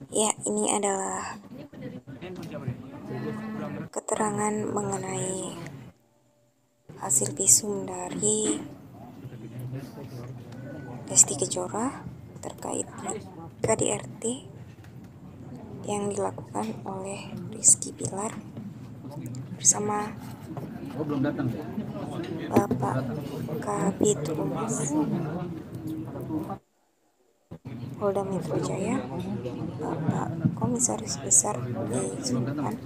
Ya, ini adalah keterangan mengenai hasil visum dari Lesti Kejora terkait KDRT yang dilakukan oleh Rizky Bilar bersama Bapak Kabid Humas Polda Metro Jaya, Bapak Komisaris Besar D. Sultan,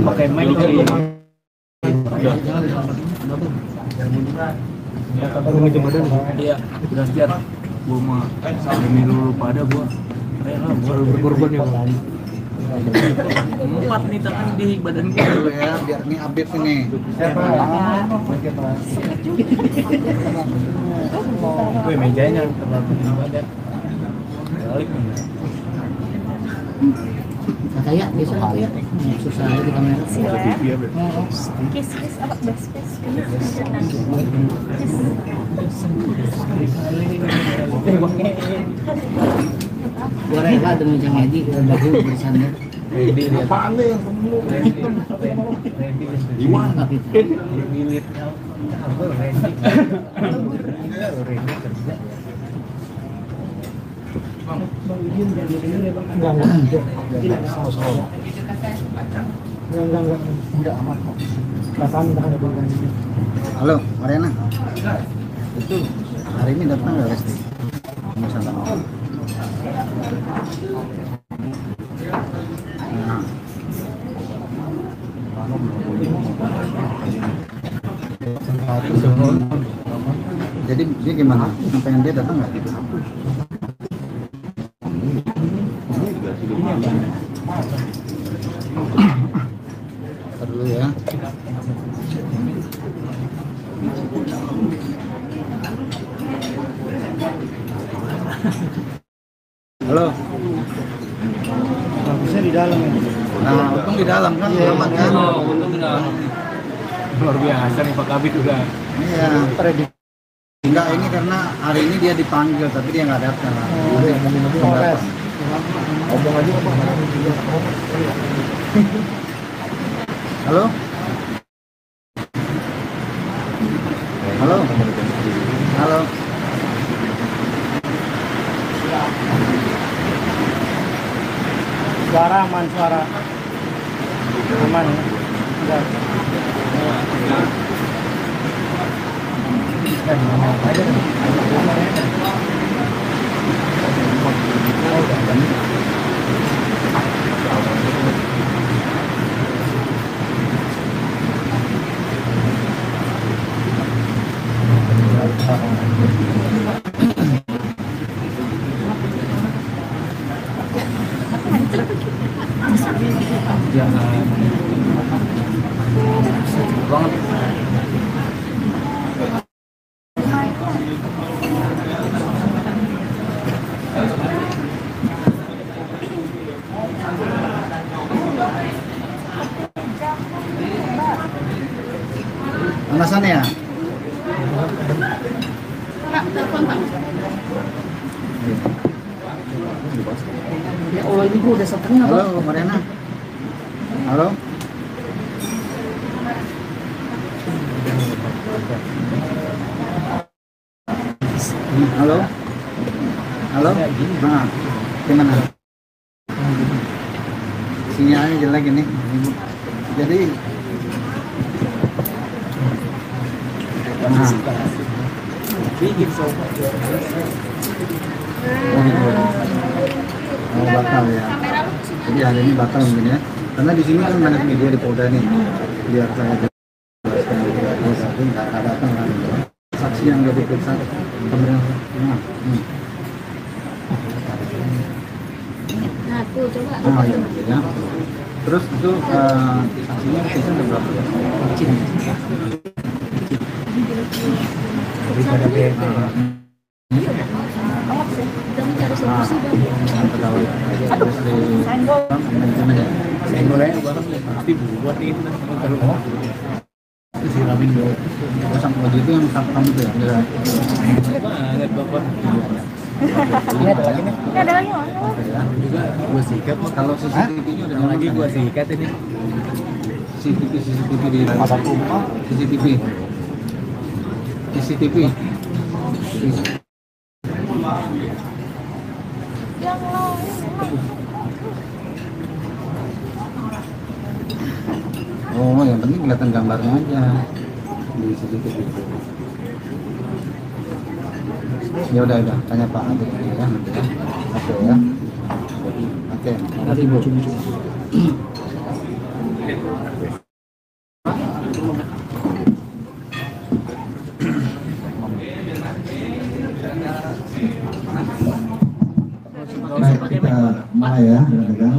pakai mic iya udah siap gua mah pemilu pada gua baru berkorban ya empat nih tangan di badan gua dulu ya biar nih update ini. gue mejanya terlalu badan balik Saya besok aku ya susah di kamera. Kiss apa best Gua rela demi Jang Edi baru bersama. ready lihat Apaan nih yang kamu? Iwan Tapi milit ready kerja Halo, Mariana. Itu hari ini datang nggak Lesti? Misalnya. Nah. Jadi dia gimana? Pengen dia datang nggak? Perlu ya. Halo. bagusnya di dalam ya Nah, untung di dalam kan, aman kan? untung di dalam luar biasa nih Pak Kabit udah Iya. Enggak, ini karena hari ini dia dipanggil tapi dia nggak datang. ngomong aja apa Halo? Halo? Halo? suara aman aman ya banget Alasannya ya? ya Allah ini gua udah setengah. Halo, Mariana. Halo? Halo? Halo? Nah, gimana? Sinyalnya jelek ini. Jadi nah. bikin sobat Oh, batal ya. Jadi hari ini batal mungkin ya. Karena di sini kan banyak media di Polda nih. Biar saya jelaskan juga. Tapi nggak datang kan. Saksi yang udah diperiksa kemudian Nah, tuh coba. oh iya ya. Terus itu saksinya diperiksa udah berapa ya? daripada BNT Kita mencari solusi dong. Pegawai terus di manajemen ya. senggolnya barang tapi buat ini terus itu si Rabindo Terus sama waktu itu yang satpam itu ya. banget bapak Ini ada lagi nih. Ini ada lagi mana? Juga gua sikat. Kalau CCTV-nya udah Yang lagi gua sikat ini. CCTV di Masa tumpah. CCTV. CCTV. Yang lain. Oh, yang penting kelihatan gambarnya aja di CCTV. Ya udah, tanya Pak Adit ya. Oke ya. Oke, makasih Bu. Baik, kita mulai ya, rekan-rekan.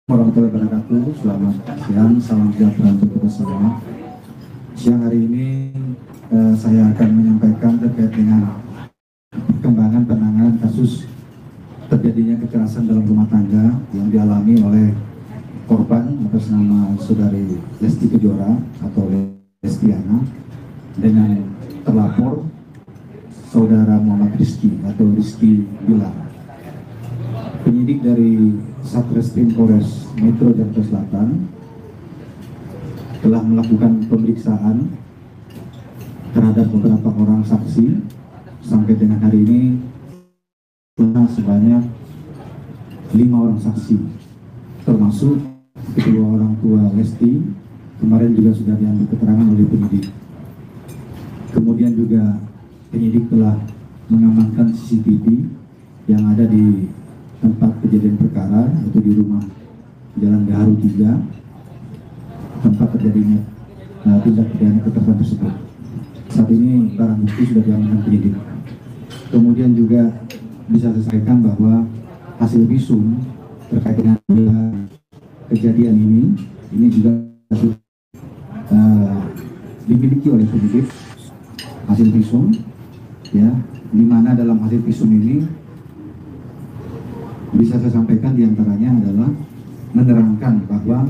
Warahmatullahi wabarakatuh. Selamat siang, salam sejahtera untuk kita semua. Siang hari ini saya akan menyampaikan terkait dengan perkembangan penanganan kasus terjadinya kekerasan dalam rumah tangga yang dialami oleh korban atas nama saudari Lesti Kejora atau Lestiana dengan terlapor saudara Muhammad Rizky atau Rizky Bilar. Penyidik dari Satreskrim Polres Metro Jakarta Selatan telah melakukan pemeriksaan terhadap beberapa orang saksi. Sampai dengan hari ini telah sebanyak 5 orang saksi, termasuk kedua orang tua Lesti. Kemarin juga sudah diambil keterangan oleh penyidik. Kemudian juga penyidik telah mengamankan CCTV yang ada di tempat kejadian perkara, yaitu di rumah Jalan Gaharu 3, tempat terjadinya tindak pidana kekerasan tersebut. Saat ini barang bukti sudah diamankan penyidik. Kemudian juga bisa saya sampaikan bahwa hasil visum terkait dengan kejadian ini juga dimiliki oleh penyidik. Hasil visum, ya, di mana dalam hasil visum ini bisa saya sampaikan diantaranya adalah menerangkan bahwa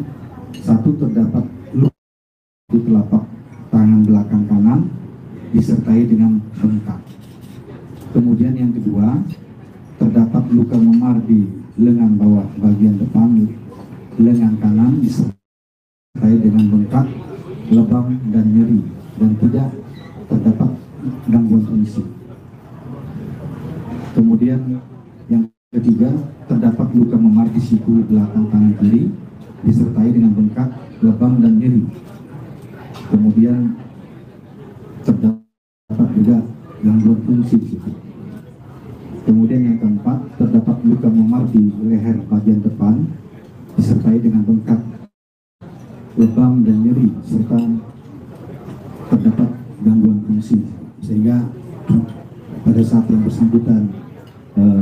satu, terdapat luka di telapak tangan belakang kanan disertai dengan bengkak. Kemudian yang kedua, terdapat luka memar di lengan bawah bagian depan lengan kanan disertai dengan bengkak, lebam dan nyeri, dan tidak terdapat gangguan fungsi. Kemudian yang ketiga, terdapat luka memar di siku belakang tangan kiri disertai dengan bengkak, lebam dan nyeri. Kemudian terdapat juga gangguan fungsi di situ. Kemudian yang keempat, terdapat luka memar di leher bagian depan disertai dengan bengkak, lebam dan nyeri, serta terdapat gangguan fungsi. Sehingga pada saat yang bersangkutan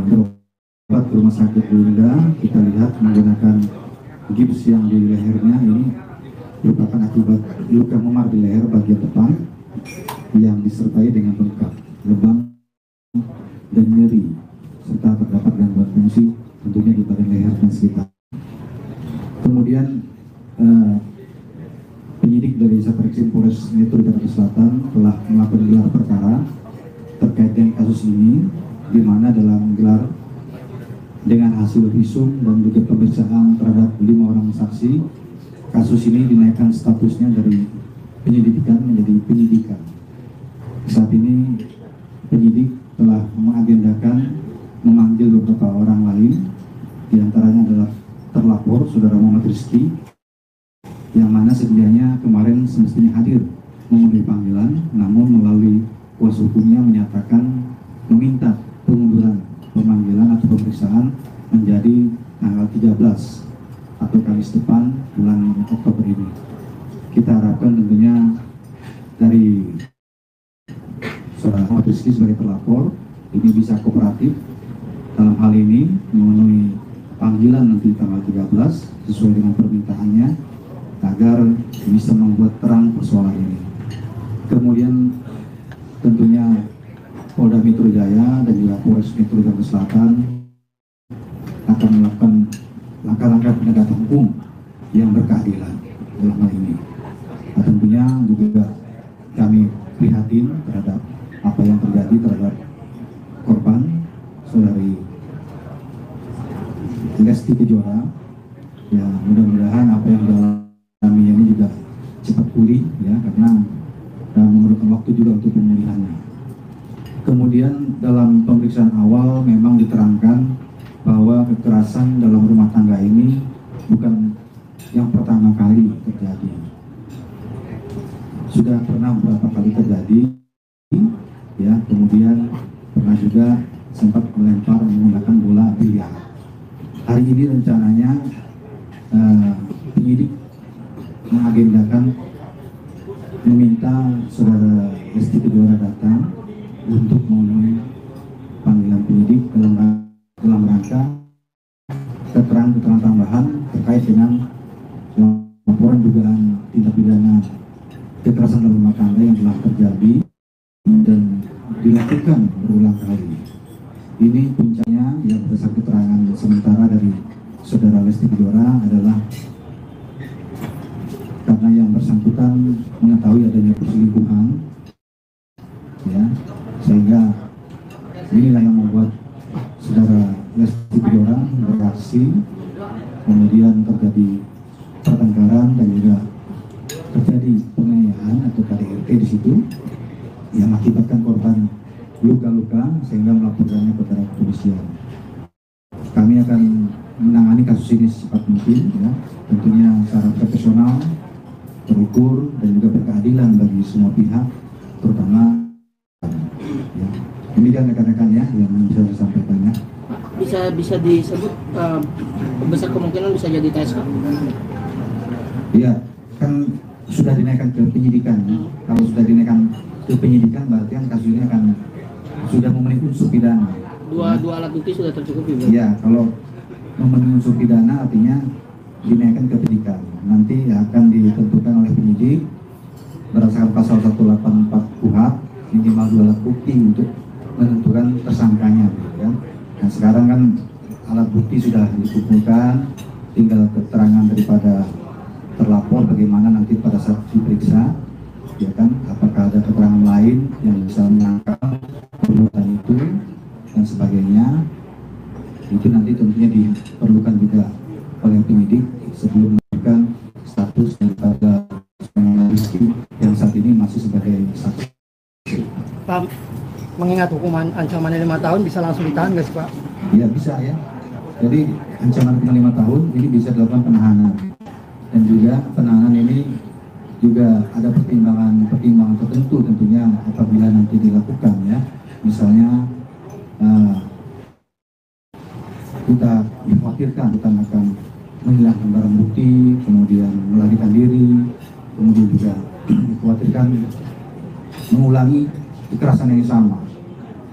berobat ke rumah sakit Bunda, kita lihat menggunakan gips yang di lehernya ini merupakan akibat luka memar di leher bagian depan yang disertai dengan bengkak, lebam dan nyeri, serta terdapat gangguan fungsi tentunya di bagian leher dan sekitar. Kemudian penyidik dari Satreskrim Polres Metro Jakarta Selatan telah melakukan gelar perkara terkait dengan kasus ini, di mana dalam gelar dengan hasil visum dan juga pemeriksaan terhadap 5 orang saksi, kasus ini dinaikkan statusnya dari penyelidikan menjadi penyidikan. Saat ini penyidik telah mengagendakan memanggil beberapa orang lain, diantaranya adalah terlapor saudara Muhammad Rizky, yang mana sedianya kemarin semestinya hadir memenuhi panggilan, namun melalui kuasa hukumnya menyatakan meminta pengunduran pemanggilan atau pemeriksaan menjadi tanggal 13 atau Kamis depan bulan Oktober ini. Kita harapkan tentunya dari saudara Muhammad Rizky sebagai terlapor ini bisa kooperatif dalam hal ini memenuhi panggilan nanti tanggal 13 sesuai dengan permintaannya agar bisa membuat terang persoalan ini. Kemudian tentunya Polda Metro Jaya dan juga Polres Metro Jakarta Selatan akan melakukan langkah-langkah penegakan hukum yang berkeadilan dalam hal ini. Nah, tentunya juga kami prihatin terhadap apa yang terjadi terhadap korban saudari Lesti Kejora. Ya, mudah-mudahan apa yang dialaminya ini juga cepat pulih ya, karena memerlukan waktu juga untuk pemulihannya. Kemudian dalam pemeriksaan awal memang diterangkan bahwa kekerasan dalam rumah tangga ini bukan yang pertama kali terjadi. Sudah pernah beberapa kali terjadi ya, kemudian pernah juga sempat melempar menggunakan bola biliar. Hari ini rencananya penyidik mengagendakan meminta saudara Lesti Kejora datang untuk memenuhi panggilan penyidik dalam rangka keterangan tambahan terkait dengan laporan dugaan tindak pidana kekerasan dalam rumah tangga yang telah terjadi dan dilakukan berulang kali. Ini puncaknya yang berdasarkan keterangan sementara dari saudara Lesti Kejora adalah karena yang bersangkutan mengetahui adanya perselingkuhan, ya, sehingga inilah yang membuat saudara Lesti Kejora bereaksi, kemudian terjadi pertengkaran dan juga terjadi penganiayaan atau KDRT di situ yang mengakibatkan korban luka-luka sehingga melaporkannya kepada kepolisian. Kami akan menangani kasus ini secepat mungkin, ya, tentunya secara profesional, terukur dan juga berkeadilan bagi semua pihak, terutama ya. Demikian rekan-rekan ya yang bisa saya sampaikan ya. Bisa disebut besar kemungkinan bisa jadi TSK. Iya, kan sudah dinaikkan ke penyidikan. Ya. Kalau sudah dinaikkan ke penyidikan berarti kan kasus ini akan sudah memenuhi unsur pidana. Dua alat bukti sudah tercukupi. Iya, kalau memenuhi unsur pidana artinya dinaikkan ke penyidikan. Nanti akan ditentukan oleh penyidik berdasarkan pasal 184 KUHP minimal 2 alat bukti untuk menentukan tersangkanya, ya. Nah sekarang kan alat bukti sudah dikumpulkan, tinggal keterangan daripada terlapor bagaimana nanti pada saat diperiksa, ya kan, apakah ada keterangan lain yang bisa menangkal perbuatan itu dan sebagainya. Itu nanti tentunya diperlukan juga oleh penyidik sebelum menentukan status daripada Rizky yang saat ini masih sebagai saksi. Pak, mengingat hukuman ancamannya 5 tahun bisa langsung ditahan nggak sih Pak? Iya bisa ya. Jadi ancaman hukuman 5 tahun ini bisa dilakukan penahanan, dan juga penahanan ini juga ada pertimbangan tertentu tentunya apabila nanti dilakukan ya. Misalnya kita dikhawatirkan akan menghilangkan barang bukti, kemudian melarikan diri, kemudian juga dikhawatirkan mengulangi kekerasan yang sama.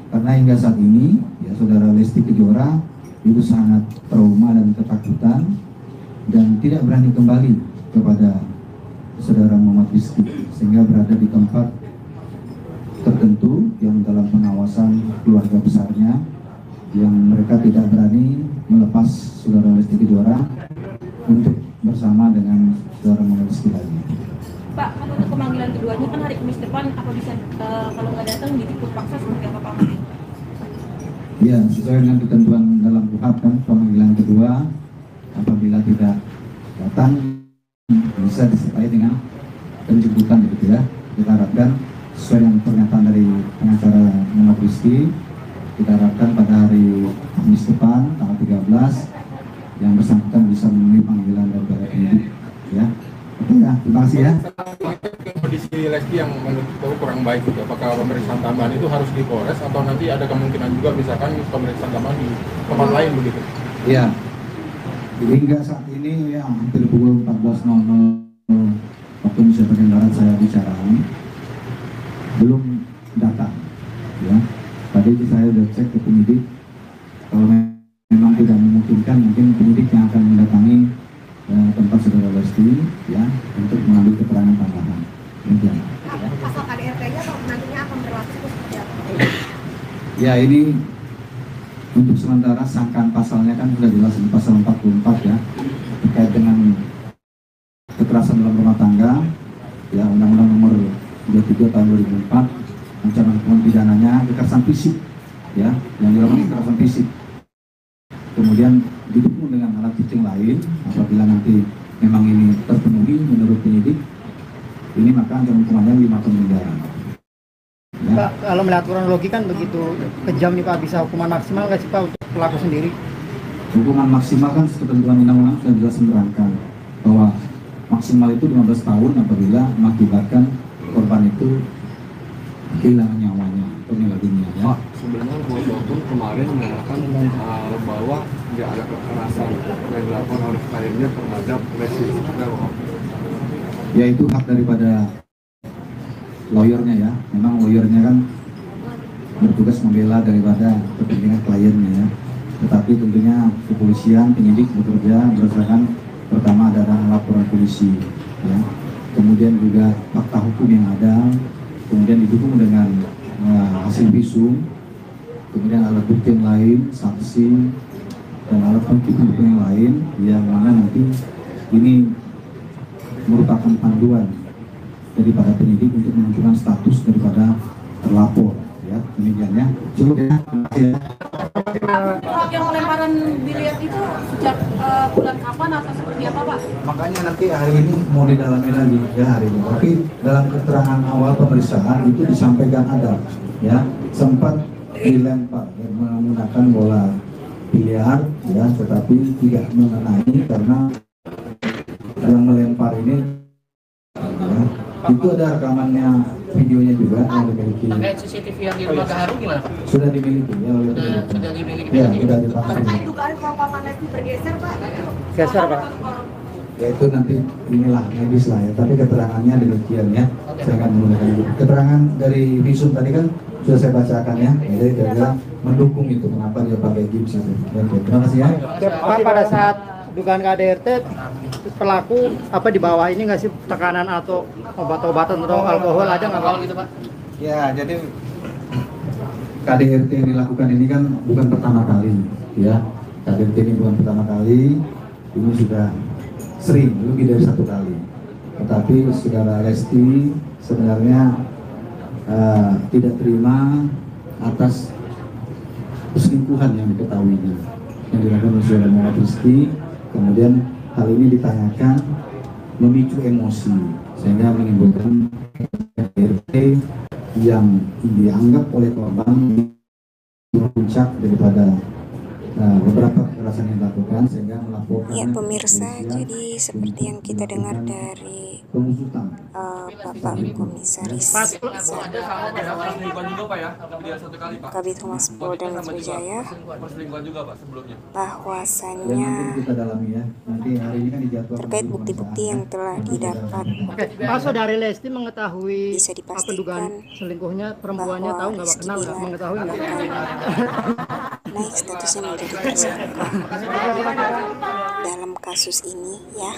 Karena hingga saat ini ya saudara Lesti Kejora itu sangat trauma dan ketakutan dan tidak berani kembali kepada saudara Muhammad Rizky, sehingga berada di tempat tertentu yang dalam pengawasan keluarga besarnya, yang mereka tidak berani melepas saudara Lesti Kejora untuk bersama dengan saudara Muhammad Rizky lagi. Pak, untuk pemanggilan keduanya kan hari Kamis depan, apa bisa kalau nggak datang dijemput paksa seperti apa Pak? Ya, sesuai dengan ketentuan dalam KUHP kan, pemanggilan kedua apabila tidak datang bisa disertai dengan penjemputan gitu ya. Kita harapkan sesuai dengan pernyataan dari pengacara Muhammad Rizky, kita harapkan pada hari Kamis depan tanggal 13 yang bersangkutan bisa memenuhi panggilan dari penyidik ya. Oke ya, terima kasih ya. Kondisi Lesti yang menurut kurang baik itu, apakah pemeriksaan tambahan itu harus di Polres atau nanti ada kemungkinan juga misalkan pemeriksaan tambahan di tempat lain begitu? Iya. Hingga saat ini ya hampir pukul 14.00 waktu Indonesia bagian Barat saya bicara belum datang ya. Tadi itu saya sudah cek ke penyidik, kalau memang tidak memungkinkan mungkin penyidik yang akan mendatangi tempat saudara Lesti ya untuk mengambil keterangan tambahan. Demikian. Pasal KDRT-nya nantinya akan berlaku seperti apa? Ya ini untuk sementara sangkaan pasalnya kan sudah jelas di pasal 44 ya, terkait dengan kekerasan dalam rumah tangga ya, Undang-Undang Nomor 23 Tahun 2004, ancaman hukuman pidananya kekerasan fisik ya, yang dilakukan kekerasan fisik. Kemudian didukung dengan alat bukti lain. Apabila nanti memang ini terpenuhi menurut penyidik, ini maka ancaman hukumannya 5 tahun penjara. Ya. Pak, kalau melihat kronologi kan begitu kejam nih Pak, bisa hukuman maksimal nggak sih Pak untuk pelaku sendiri? Hukuman maksimal kan ketentuan undang-undang sudah jelas menerangkan bahwa maksimal itu 15 tahun apabila mengakibatkan korban itu kehilangan nyawanya atau meninggal dunia. Ya. Pak, sebenarnya Kuasa Hukum kemarin menyatakan bahwa tidak ada kekerasan yang dilakukan oleh kliennya terhadap Lesti. Ya itu hak daripada lawyernya ya. Memang lawyernya kan bertugas membela daripada kepentingan kliennya ya. Tetapi tentunya kepolisian, penyidik bekerja berdasarkan pertama adalah laporan polisi ya. Kemudian juga fakta hukum yang ada, kemudian didukung dengan hasil visum, kemudian alat bukti yang lain, saksi, dan alat bukti yang lain yang mana nanti ini merupakan panduan daripada penyidik untuk menentukan status daripada terlapor ya. Demikian ya. Cukup ya. Terima kasih ya. Pihak yang pelemparan biliar itu sejak bulan kapan atau seperti apa Pak? Makanya nanti hari ini mau didalami lagi ya hari ini. Tapi dalam keterangan awal pemeriksaan itu disampaikan ada ya sempat dilempar ya, menggunakan bola biliar ya, tetapi tidak mengenai karena yang melempar ini ya, itu ada rekamannya videonya juga yang dimiliki. CCTV yang di rumah Gaharu gimana Pak? Sudah dimiliki ya oleh Sudah dimiliki. ya sudah dipakai. Terkait dugaan kelompok Lesti bergeser Pak. Geser Pak. Ya itu nanti inilah medis lah ya, tapi keterangannya demikian ya. Saya akan menggunakan itu. Keterangan dari visum tadi kan sudah saya bacakan ya, jadi kira-kira mendukung itu kenapa dia pakai gips itu. Oke, terima kasih ya. Pak, pada saat dugaan KDRT pelaku apa di bawah ini nggak sih tekanan atau obat-obatan atau alkohol ada nggak Pak? Gitu Pak. Ya, jadi KDRT yang dilakukan ini kan bukan pertama kali ya. KDRT ini bukan pertama kali, ini sudah sering, lebih dari 1 kali. Tetapi saudara Lesti sebenarnya tidak terima atas perselingkuhan yang diketahuinya yang dilakukan oleh saudara Muhammad Rizky. Kemudian hal ini ditanyakan memicu emosi sehingga menimbulkan KDRT yang dianggap oleh korban puncak daripada beberapa kekerasan yang dilakukan sehingga melaporkan. Ya pemirsa, jadi seperti yang kita dengar dari Bapak Komisaris Kabid Humas Polda Metro Jaya bahwasannya terkait bukti-bukti yang telah didapat Pak, saudari Lesti mengetahui bisa apa dipastikan dugaan selingkuhnya perempuannya, tahu nggak Pak? Kenal nggak? Mengetahui nggak? naik statusnya menjadi tersangka dalam kasus ini ya.